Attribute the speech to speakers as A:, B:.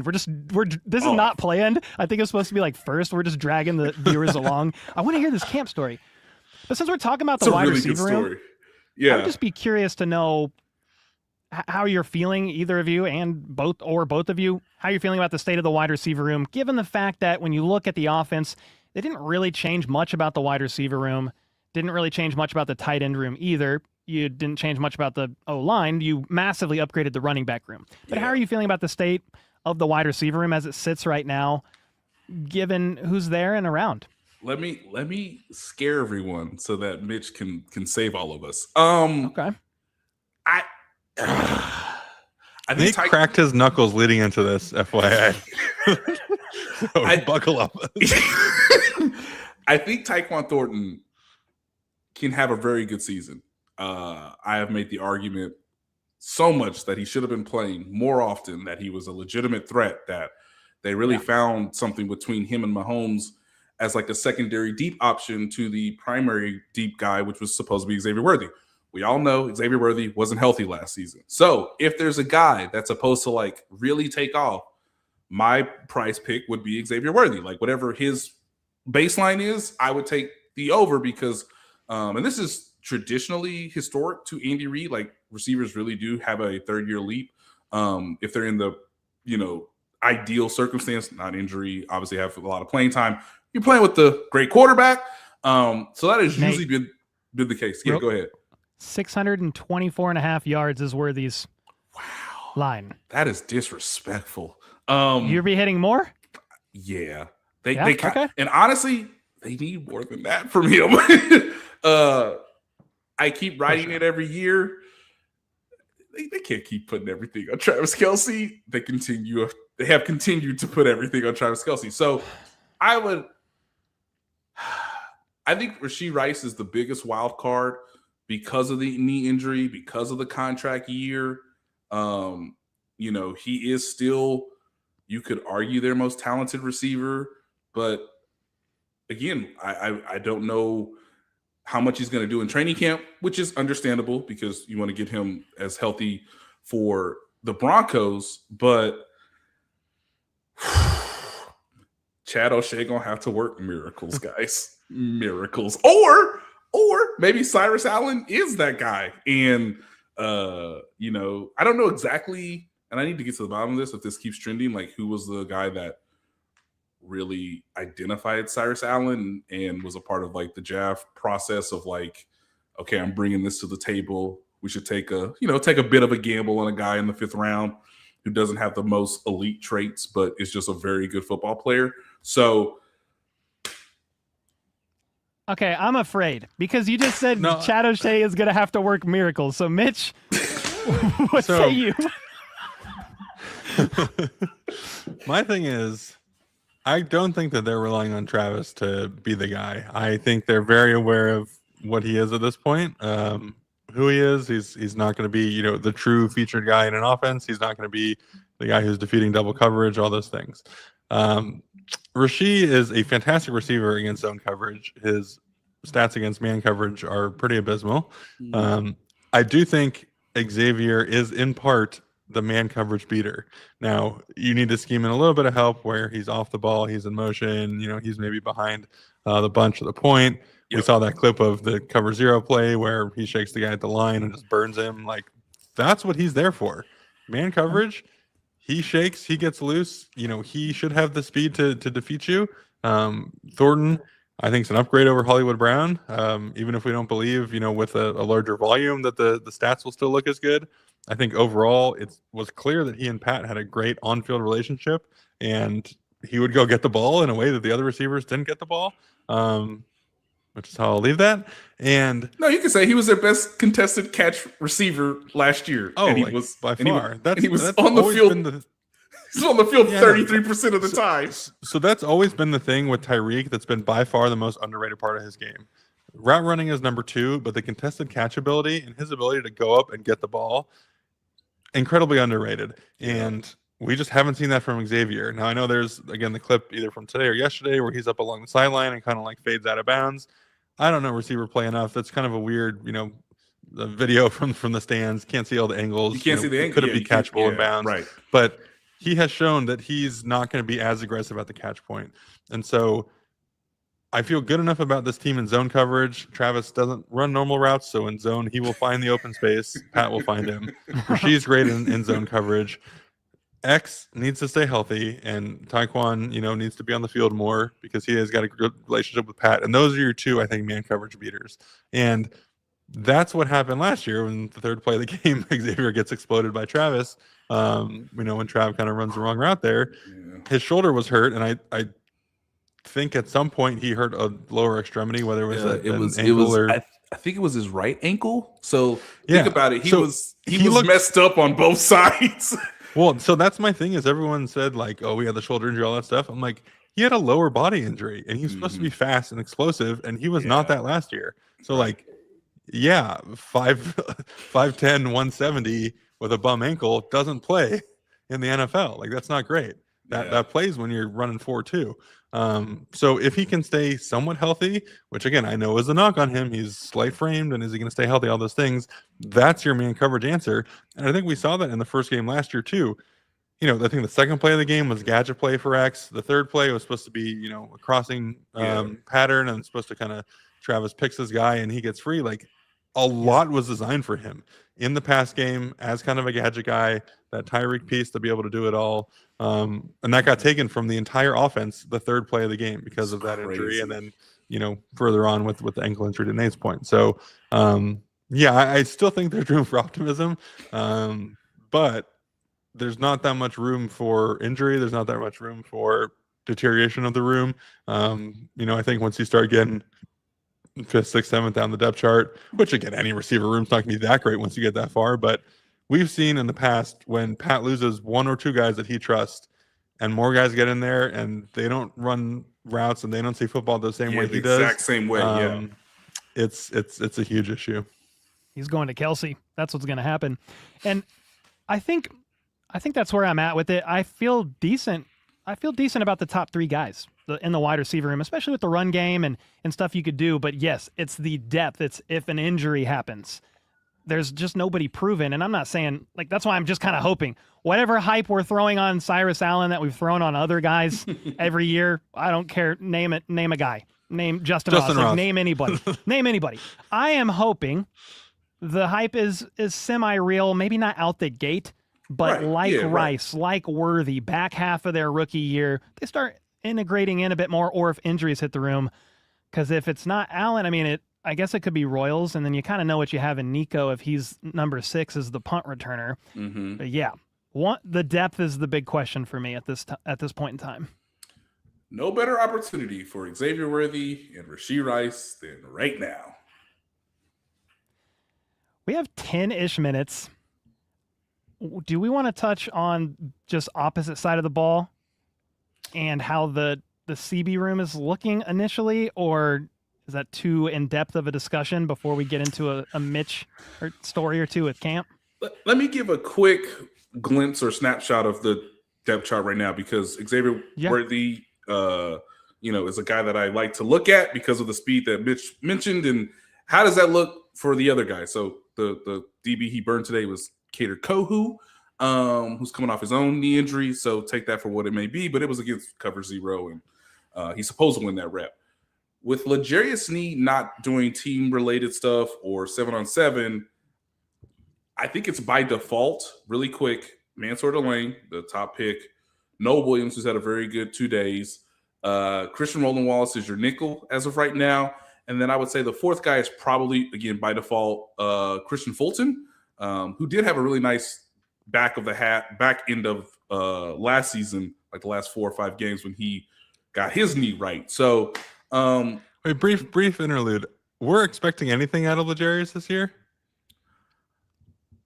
A: This is not planned. I think it's supposed to be like first. We're just dragging the viewers along. I want to hear this camp story. But since we're talking about the wide receiver room, I would just be curious to know how you're feeling, either of you and both of you, how you're feeling about the state of the wide receiver room, given the fact that when you look at the offense, they didn't really change much about the wide receiver room, didn't really change much about the tight end room either. You didn't change much about the O-line. You massively upgraded the running back room. But how are you feeling about the state of the wide receiver room as it sits right now, given who's there and around?
B: Let me scare everyone so that Mitch can save all of us.
A: Okay.
B: I
C: think he cracked his knuckles leading into this, FYI. So buckle up.
B: I think Tyquan Thornton can have a very good season. I have made the argument so much that he should have been playing more often, that he was a legitimate threat, that they really found something between him and Mahomes as like a secondary deep option to the primary deep guy, which was supposed to be Xavier Worthy. We all know Xavier Worthy wasn't healthy last season. So if there's a guy that's supposed to like really take off, my price pick would be Xavier Worthy. Like whatever his baseline is, I would take the over because, and this is traditionally historic to Andy Reid. Like receivers really do have a third-year leap if they're in the, ideal circumstance, not injury, obviously have a lot of playing time. You're playing with the great quarterback. So that has usually been the case. Yeah, go ahead.
A: 624.5 yards is Worthy's line.
B: That is disrespectful.
A: You'll be hitting more?
B: Yeah. They and honestly, they need more than that from him. I keep writing it every year. They can't keep putting everything on Travis Kelce. They have continued to put everything on Travis Kelce. So I think Rashee Rice is the biggest wild card because of the knee injury, because of the contract year. He is still, you could argue, their most talented receiver. But again, I don't know how much he's going to do in training camp, which is understandable because you want to get him as healthy for the Broncos. But Chad O'Shea going to have to work miracles, guys. Miracles. Or maybe Cyrus Allen is that guy. And, I don't know exactly, and I need to get to the bottom of this if this keeps trending, like who was the guy that really identified Cyrus Allen and was a part of like the draft process of like, okay, I'm bringing this to the table. We should take a bit of a gamble on a guy in the 5th round who doesn't have the most elite traits, but is just a very good football player. So,
A: okay, I'm afraid because you just said Chad O'Shea is going to have to work miracles. So, Mitch, what say you?
C: My thing is, I don't think that they're relying on Travis to be the guy. I think they're very aware of what he is at this point, who he is. He's not going to be, the true featured guy in an offense. He's not going to be the guy who's defeating double coverage, all those things. Rashee is a fantastic receiver against zone coverage. His stats against man coverage are pretty abysmal. I do think Xavier is in part the man coverage beater. Now, you need to scheme in a little bit of help where he's off the ball, he's in motion, he's maybe behind the bunch of the point. Yep. We saw that clip of the cover 0 play where he shakes the guy at the line and just burns him. Like, that's what he's there for. Man coverage, he shakes, he gets loose. He should have the speed to defeat you. Thornton, I think, is an upgrade over Hollywood Brown. Even if we don't believe, with a larger volume that the stats will still look as good. I think overall it was clear that he and Pat had a great on-field relationship, and he would go get the ball in a way that the other receivers didn't get the ball, which is how I'll leave that. And
B: no, you can say he was their best contested catch receiver last year.
C: Oh,
B: and he
C: was by far.
B: He was on the field. He's on the field 33% of the time.
C: So that's always been the thing with Tyreek. That's been by far the most underrated part of his game. Route running is number 2, but the contested catch ability and his ability to go up and get the ball, incredibly underrated. And we just haven't seen that from Xavier. Now, I know there's, again, the clip either from today or yesterday where he's up along the sideline and kind of like fades out of bounds. I don't know receiver play enough. That's kind of a weird, the video from the stands. Can't see all the angles.
B: You can't see the angle.
C: Could it be catchable in bounds?
B: Right.
C: But he has shown that he's not going to be as aggressive at the catch point. And so I feel good enough about this team in zone coverage. Travis doesn't run normal routes, so in zone, he will find the open space. Pat will find him. Rashee's great in zone coverage. X needs to stay healthy, and Taekwon, needs to be on the field more because he has got a good relationship with Pat. And those are your two, I think, man coverage beaters. And that's what happened last year when the third play of the game, Xavier gets exploded by Travis. When Trav kind of runs the wrong route there, his shoulder was hurt, and I think at some point he hurt a lower extremity, whether it was
B: I think it was his right ankle. So think about it. He was looked messed up on both sides.
C: Well, so that's my thing is everyone said like, oh, we had the shoulder injury, all that stuff. I'm like, he had a lower body injury and he's supposed to be fast and explosive, and he was not that last year. So like, 5'10", 170 with a bum ankle doesn't play in the NFL. Like, that's not great. That plays when you're running 4.2. So if he can stay somewhat healthy, which again I know is a knock on him, he's slight framed, and is he going to stay healthy? All those things. That's your man coverage answer, and I think we saw that in the first game last year too. I think the second play of the game was gadget play for X. The third play was supposed to be a crossing pattern, and it's supposed to kind of Travis picks his guy and he gets free. Like a lot was designed for him in the pass game as kind of a gadget guy, that Tyreek piece to be able to do it all. And that got taken from the entire offense, the third play of the game, because of that injury. And then, further on with the ankle injury to Nate's point. So, I still think there's room for optimism. But there's not that much room for injury. There's not that much room for deterioration of the room. I think once you start getting 5th, 6th, 7th down the depth chart, which again, any receiver room's not going to be that great once you get that far. But we've seen in the past when Pat loses one or two guys that he trusts and more guys get in there and they don't run routes and they don't see football the same way he does.
B: Exact same way,
C: It's a huge issue.
A: He's going to Kelsey. That's what's going to happen. And I think that's where I'm at with it. I feel decent about the top three guys in the wide receiver room, especially with the run game and stuff you could do. But yes, it's the depth. It's if an injury happens, there's just nobody proven. And I'm not saying that's why I'm just kind of hoping whatever hype we're throwing on Cyrus Allen that we've thrown on other guys every year. I don't care. Name a guy. Name Justin Ross. Name anybody. Name anybody. I am hoping the hype is semi-real, maybe not out the gate, but Rice, like Worthy, back half of their rookie year, they start integrating in a bit more, or if injuries hit the room. Because if it's not Allen, I guess it could be Royals, and then you kind of know what you have in Nico if he's number 6 as the punt returner.
B: Mm-hmm.
A: But the depth is the big question for me at this point in time.
B: No better opportunity for Xavier Worthy and Rashee Rice than right now.
A: We have 10-ish minutes. Do we want to touch on just opposite side of the ball and how the CB room is looking initially, or is that too in-depth of a discussion before we get into a Mitch story or two with camp?
B: Let me give a quick glimpse or snapshot of the depth chart right now, because Xavier Worthy, is a guy that I like to look at because of the speed that Mitch mentioned. And how does that look for the other guy? So the DB he burned today was Kader Kohu, who's coming off his own knee injury. So take that for what it may be, but it was against cover 0, and he's supposed to win that rep. With L'Jarius Sneed not doing team-related stuff or 7-on-7, I think it's by default, really quick, Mansour Delane, the top pick, Noah Williams, who's had a very good 2 days, Christian Roland Wallace is your nickel as of right now, and then I would say the fourth guy is probably, again, by default, Christian Fulton, who did have a really nice back end of last season, like the last 4 or 5 games when he got his knee right. So,
C: wait, brief interlude. We're expecting anything out of L'Jarius this year?